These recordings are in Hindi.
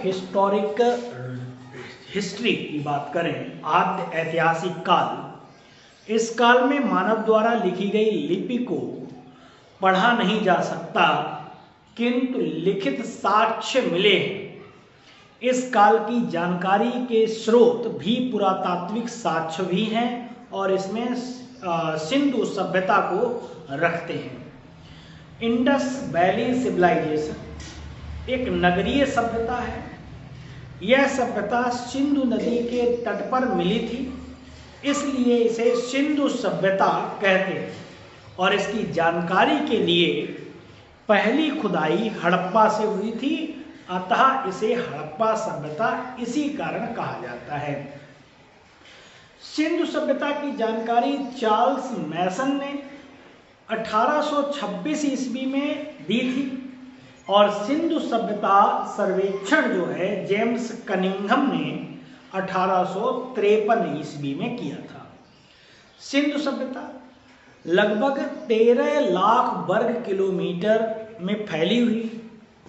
हिस्टोरिक हिस्ट्री की बात करें, आद्य ऐतिहासिक काल, इस काल में मानव द्वारा लिखी गई लिपि को पढ़ा नहीं जा सकता, किंतु लिखित साक्ष्य मिले हैं। इस काल की जानकारी के स्रोत भी पुरातात्विक साक्ष्य भी हैं और इसमें सिंधु सभ्यता को रखते हैं। इंडस वैली सिविलाइजेशन एक नगरीय सभ्यता है। यह सभ्यता सिंधु नदी के तट पर मिली थी, इसलिए इसे सिंधु सभ्यता कहते हैं और इसकी जानकारी के लिए पहली खुदाई हड़प्पा से हुई थी, अतः इसे हड़प्पा सभ्यता इसी कारण कहा जाता है। सिंधु सभ्यता की जानकारी चार्ल्स मैसन ने 1826 ईस्वी में दी थी और सिंधु सभ्यता सर्वेक्षण जो है जेम्स कनिंघम ने 1853 ईस्वी में किया था। सिंधु सभ्यता लगभग 13 लाख वर्ग किलोमीटर में फैली हुई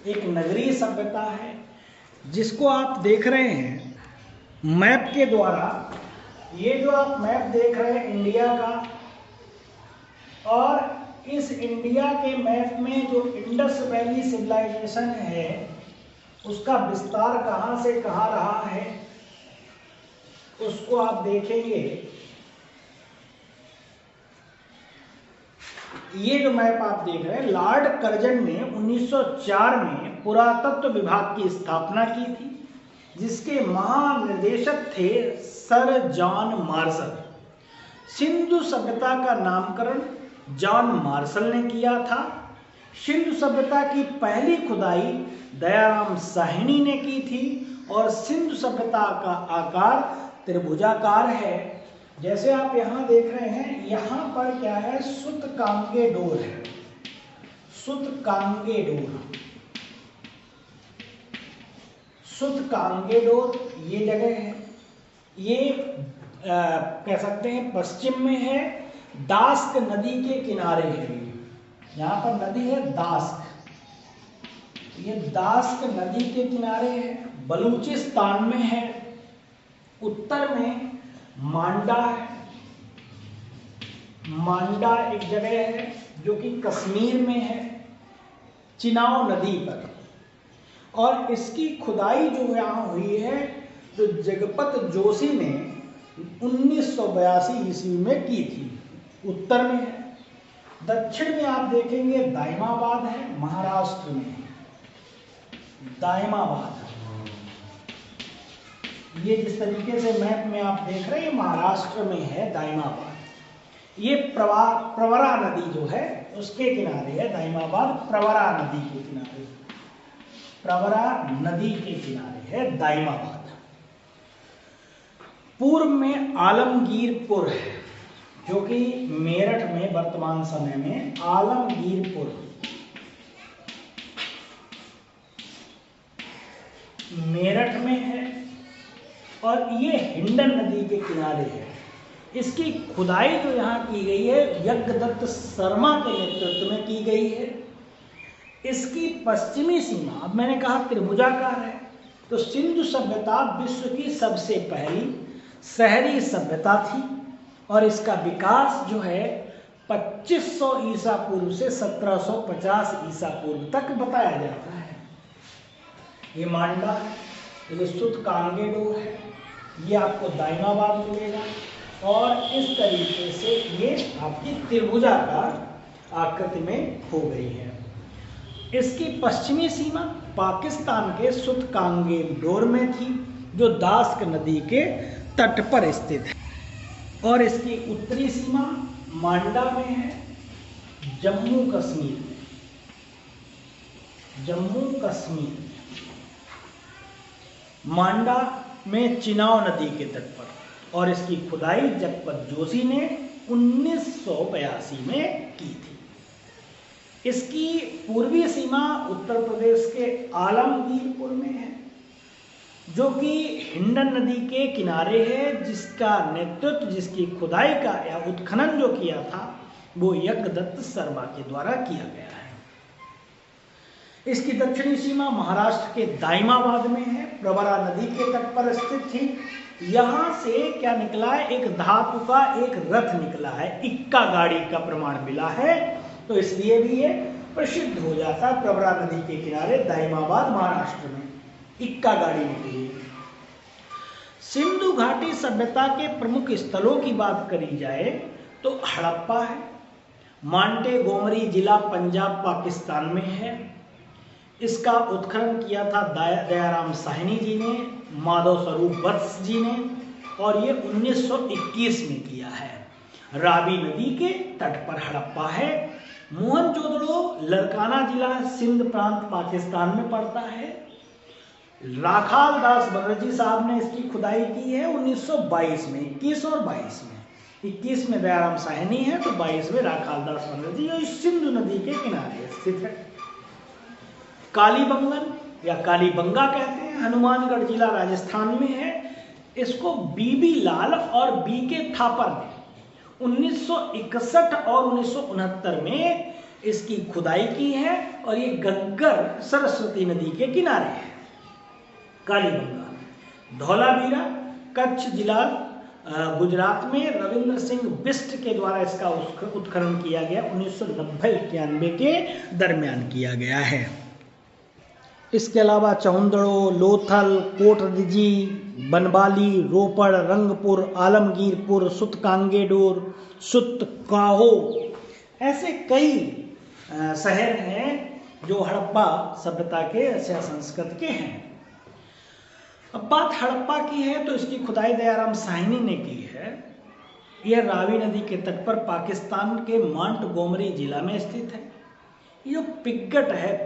एक नगरीय सभ्यता है, जिसको आप देख रहे हैं मैप के द्वारा। ये जो आप मैप देख रहे हैं इंडिया का, और इस इंडिया के मैप में जो इंडस वैली सिविलाइजेशन है उसका विस्तार कहाँ से कहाँ रहा है उसको आप देखेंगे। ये जो मैप आप देख रहे हैं, लॉर्ड कर्जन ने 1904 में पुरातत्व विभाग की स्थापना की थी, जिसके महानिदेशक थे सर जॉन मार्शल। सिंधु सभ्यता का नामकरण जॉन मार्शल ने किया था। सिंधु सभ्यता की पहली खुदाई दयाराम साहनी ने की थी और सिंधु सभ्यता का आकार त्रिभुजाकार है। जैसे आप यहाँ देख रहे हैं, यहाँ पर क्या है, सुतकांगे डोर है, सुतकांगे डोर, सुतकांगे डोर ये जगह है। ये कह सकते हैं पश्चिम में है, दास्क नदी के किनारे है। यहाँ पर नदी है दास्क, ये दास्क नदी के किनारे है, बलूचिस्तान में है। उत्तर में मांडा है, मांडा एक जगह है जो कि कश्मीर में है, चिनाव नदी पर। और इसकी खुदाई जो यहाँ हुई है जो जगपत जोशी ने 1982 ईस्वी में की थी, उत्तर में है। दक्षिण में आप देखेंगे दाइमाबाद है, महाराष्ट्र में, दाइमाबाद। ये जिस तरीके से मैप में आप देख रहे हैं महाराष्ट्र में है दाइमाबाद। ये प्रवरा नदी जो है उसके किनारे है दाइमाबाद, प्रवरा नदी के किनारे, प्रवरा नदी के किनारे है दाइमाबाद। पूर्व में आलमगीरपुर है, जो कि मेरठ में वर्तमान समय में आलमगीरपुर मेरठ में है और ये हिंडन नदी के किनारे है। इसकी खुदाई जो यहाँ की गई है यज्ञदत्त शर्मा के नेतृत्व में की गई है। इसकी पश्चिमी सीमा, अब मैंने कहा त्रिभुजाकार है, तो सिंधु सभ्यता विश्व की सबसे पहली शहरी सभ्यता थी और इसका विकास जो है 2500 ईसा पूर्व से 1750 ईसा पूर्व तक बताया जाता है। ये मांडा, ये सुतकांगे डोर है, ये आपको दाइमाबाद मिलेगा और इस तरीके से ये आपकी त्रिभुजाकार आकृति में हो गई है। इसकी पश्चिमी सीमा पाकिस्तान के सुतकांगे डोर में थी, जो दास्क नदी के तट पर स्थित है, और इसकी उत्तरी सीमा मांडा में है, जम्मू कश्मीर में, जम्मू कश्मीर मांडा में चिनाव नदी के तट पर। और इसकी खुदाई जगपत जोशी ने 1982 में की थी। इसकी पूर्वी सीमा उत्तर प्रदेश के आलमगीरपुर में है, जो कि हिंडन नदी के किनारे है, जिसका नेतृत्व, जिसकी खुदाई का या उत्खनन जो किया था वो यज्ञदत्त शर्मा के द्वारा किया गया है। इसकी दक्षिणी सीमा महाराष्ट्र के दाइमाबाद में है, प्रवरा नदी के तट पर स्थित थी। यहाँ से क्या निकला है, एक धातु का एक रथ निकला है, इक्का गाड़ी का प्रमाण मिला है, तो इसलिए भी ये प्रसिद्ध हो जाता है। प्रवरा नदी के किनारे दाइमाबाद महाराष्ट्र में इक्का गाड़ी निकली। सिंधु घाटी सभ्यता के प्रमुख स्थलों की बात करी जाए तो हड़प्पा है, मांटेगोमरी जिला पंजाब पाकिस्तान में है। इसका उत्खनन किया था दयाराम साहनी जी ने, माधव स्वरूप वत्स जी ने, और ये 1921 में किया है। रावी नदी के तट पर हड़प्पा है। मोहनजोदड़ो लरकाना जिला सिंध प्रांत पाकिस्तान में पड़ता है। राखाल दास बनर्जी साहब ने इसकी खुदाई की है 1922 में, 21 और 22 में। 21 में दयाराम साहनी है तो 22 में राखाल दास बनर्जी, और सिंधु नदी के किनारे स्थित है। कालीबंगन या कालीबंगा कहते हैं, हनुमानगढ़ जिला राजस्थान में है। इसको बीबी लाल और बी के थापर ने 1961 और 1969 में इसकी खुदाई की है, और ये गग्गर सरस्वती नदी के किनारे है। कालीबंगा धौलावीरा कच्छ जिला गुजरात में रविंद्र सिंह बिस्ट के द्वारा इसका उत्खनन किया गया, 1990-91 के दरमियान किया गया है। इसके अलावा चौंदड़ो, लोथल, कोटरदीजी, बनबाली, रोपड़, रंगपुर, आलमगीरपुर, सुतकांगेडोर, सुतकाहो, ऐसे कई शहर हैं जो हड़प्पा सभ्यता के या संस्कृत के हैं। अब बात हड़प्पा की है तो इसकी खुदाई दयाराम साहनी ने की है। यह रावी नदी के तट पर पाकिस्तान के मांटगोमरी जिला में स्थित है। ये पिग्गट है,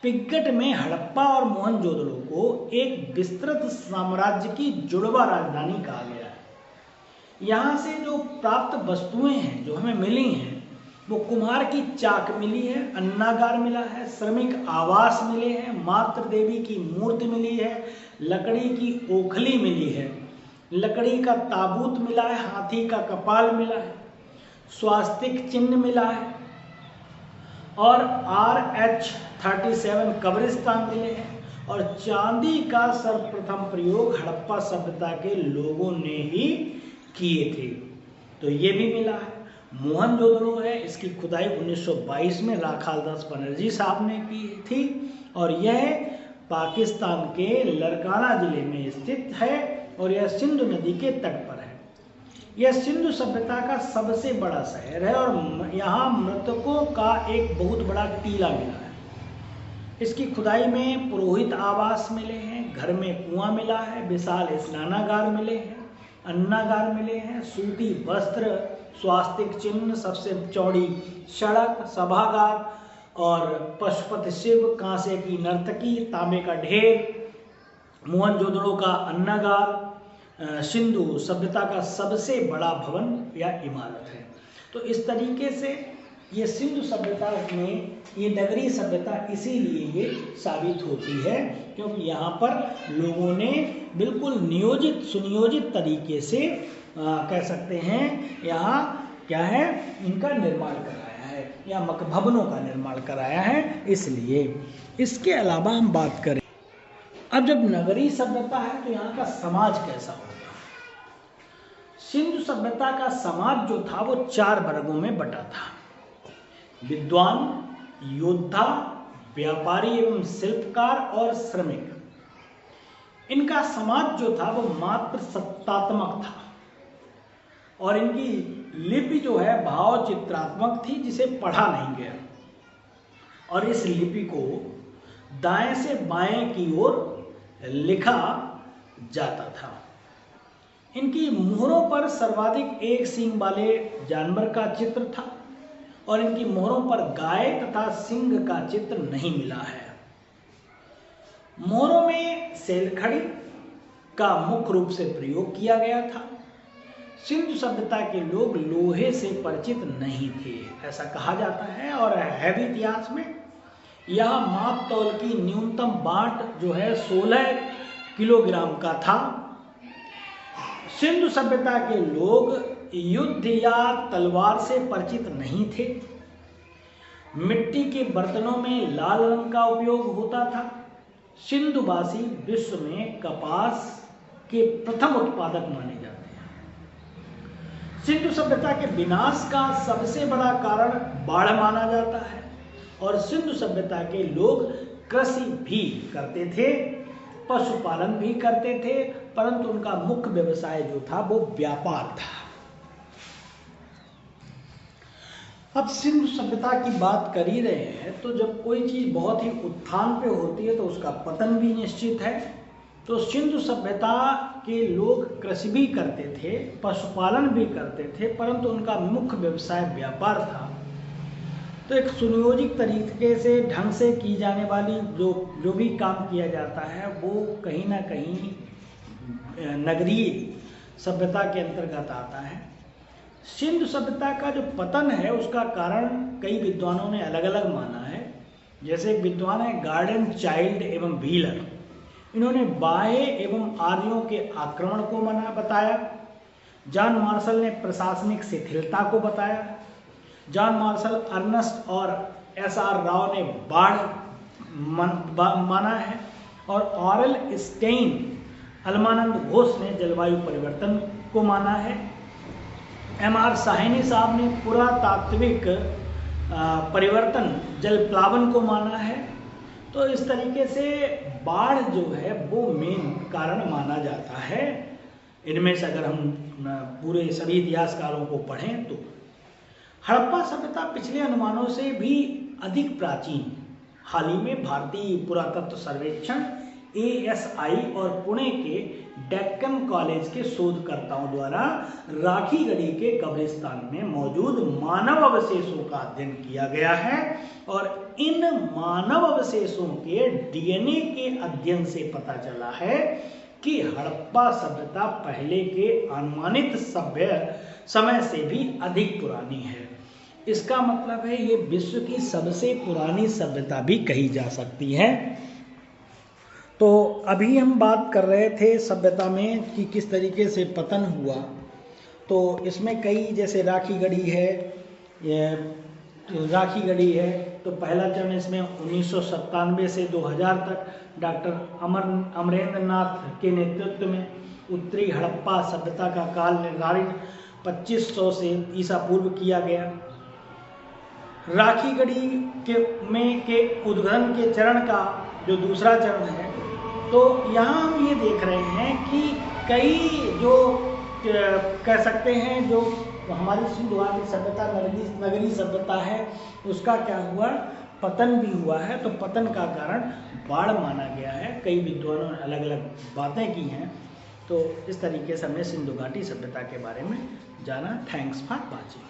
पिग्गट में हड़प्पा और मोहनजोदड़ो को एक विस्तृत साम्राज्य की जुड़वा राजधानी कहा गया है। यहाँ से जो प्राप्त वस्तुएं हैं जो हमें मिली हैं, वो कुम्हार की चाक मिली है, अन्नागार मिला है, श्रमिक आवास मिले हैं, मातृ देवी की मूर्ति मिली है, लकड़ी की ओखली मिली है, लकड़ी का ताबूत मिला है, हाथी का कपाल मिला है, स्वास्तिक चिन्ह मिला है, और RH-37 कब्रिस्तान मिले हैं, और चांदी का सर्वप्रथम प्रयोग हड़प्पा सभ्यता के लोगों ने ही किए थे, तो ये भी मिला है। मोहनजोदड़ो है, इसकी खुदाई 1922 में राखाल दास बनर्जी साहब ने की थी, और यह पाकिस्तान के लरकाना जिले में स्थित है, और यह सिंधु नदी के तट पर है। यह सिंधु सभ्यता का सबसे बड़ा शहर है, और यहाँ मृतकों का एक बहुत बड़ा टीला मिला है। इसकी खुदाई में पुरोहित आवास मिले हैं, घर में कुआं मिला है, विशाल स्नानागार मिले हैं, अन्नागार मिले हैं, सूती वस्त्र, स्वास्तिक चिन्ह, सबसे चौड़ी सड़क, सभागार, और पशुपति शिव, कांसे की नर्तकी, तांबे का ढेर, मोहनजोदड़ो का अन्नागार सिंधु सभ्यता का सबसे बड़ा भवन या इमारत है। तो इस तरीके से ये सिंधु सभ्यता में ये नगरीय सभ्यता इसीलिए ये साबित होती है क्योंकि यहाँ पर लोगों ने बिल्कुल नियोजित सुनियोजित तरीके से कह सकते हैं यहाँ क्या है इनका निर्माण कराया है या मकभवनों का निर्माण कराया है। इसलिए इसके अलावा हम बात करें अब जब नगरीय सभ्यता है तो यहाँ का समाज कैसा होगा। सिंधु सभ्यता का समाज जो था वो 4 वर्गों में बटा था। विद्वान, योद्धा, व्यापारी एवं शिल्पकार और श्रमिक। इनका समाज जो था वो मात्र सत्तात्मक था और इनकी लिपि जो है भाव चित्रात्मक थी जिसे पढ़ा नहीं गया और इस लिपि को दाएं से बाएं की ओर लिखा जाता था। इनकी मोहरों पर सर्वाधिक एक सींग वाले जानवर का चित्र था और इनकी मोहरों पर गाय तथा सिंह का चित्र नहीं मिला है। मोहरों में सेलखड़ी का मुख्य रूप से प्रयोग किया गया था। सिंधु सभ्यता के लोग लोहे से परिचित नहीं थे ऐसा कहा जाता है और है भी इतिहास में। यह माप तौल की न्यूनतम बाट जो है 16 किलोग्राम का था। सिंधु सभ्यता के लोग युद्ध या तलवार से परिचित नहीं थे। मिट्टी के बर्तनों में लाल रंग का उपयोग होता था। सिंधुवासी विश्व में कपास के प्रथम उत्पादक माने जाते हैं। सिंधु सभ्यता के विनाश का सबसे बड़ा कारण बाढ़ माना जाता है और सिंधु सभ्यता के लोग कृषि भी करते थे, पशुपालन भी करते थे, परंतु उनका मुख्य व्यवसाय जो था वो व्यापार था। अब सिंधु सभ्यता की बात कर ही रहे हैं तो जब कोई चीज बहुत ही उत्थान पे होती है तो उसका पतन भी निश्चित है। तो सिंधु सभ्यता के लोग कृषि भी करते थे, पशुपालन भी करते थे, परंतु उनका मुख्य व्यवसाय व्यापार था। तो एक सुनियोजित तरीके से ढंग से की जाने वाली जो भी काम किया जाता है वो कहीं ना कहीं नगरीय सभ्यता के अंतर्गत आता है। सिंधु सभ्यता का जो पतन है उसका कारण कई विद्वानों ने अलग अलग माना है। जैसे एक विद्वान है गार्डन चाइल्ड एवं व्हीलर, इन्होंने बाह्य एवं आर्यों के आक्रमण को बताया। जॉन मार्शल ने प्रशासनिक शिथिलता को बताया। जॉन मार्शल, अर्नस्ट और एस.आर. राव ने बाढ़ माना है और ऑरेल स्टेइन, अलमानंद घोष ने जलवायु परिवर्तन को माना है। एम.आर. साहनी साहब ने पुरातात्विक परिवर्तन, जलप्लावन को माना है। तो इस तरीके से बाढ़ जो है वो मेन कारण माना जाता है। इनमें से अगर हम पूरे सभी इतिहासकारों को पढ़ें तो हड़प्पा सभ्यता पिछले अनुमानों से भी अधिक प्राचीन। हाल ही में भारतीय पुरातत्व सर्वेक्षण ASI और पुणे के डेक्कन कॉलेज के शोधकर्ताओं द्वारा राखीगढ़ी के कब्रिस्तान में मौजूद मानव अवशेषों का अध्ययन किया गया है और इन मानव अवशेषों के DNA के अध्ययन से पता चला है कि हड़प्पा सभ्यता पहले के अनुमानित सभ्य समय से भी अधिक पुरानी है। इसका मतलब है ये विश्व की सबसे पुरानी सभ्यता भी कही जा सकती है। तो अभी हम बात कर रहे थे सभ्यता में कि किस तरीके से पतन हुआ। तो इसमें कई जैसे राखीगढ़ी है, राखीगढ़ी है तो पहला चरण इसमें 1997 से 2000 तक डॉक्टर अमरेंद्र नाथ के नेतृत्व में उत्तरी हड़प्पा सभ्यता का काल निर्धारित 2500 से ईसा पूर्व किया गया। राखीगढ़ी के उद्गम के चरण का जो दूसरा चरण है तो यहाँ हम ये देख रहे हैं कि कई जो कह सकते हैं जो हमारी सिंधुवादी सभ्यता नगरी सभ्यता है उसका क्या हुआ, पतन भी हुआ है। तो पतन का कारण बाढ़ माना गया है। कई विद्वानों ने अलग अलग बातें की हैं। तो इस तरीके से हमने सिंधु घाटी सभ्यता के बारे में जाना। Thanks for watching.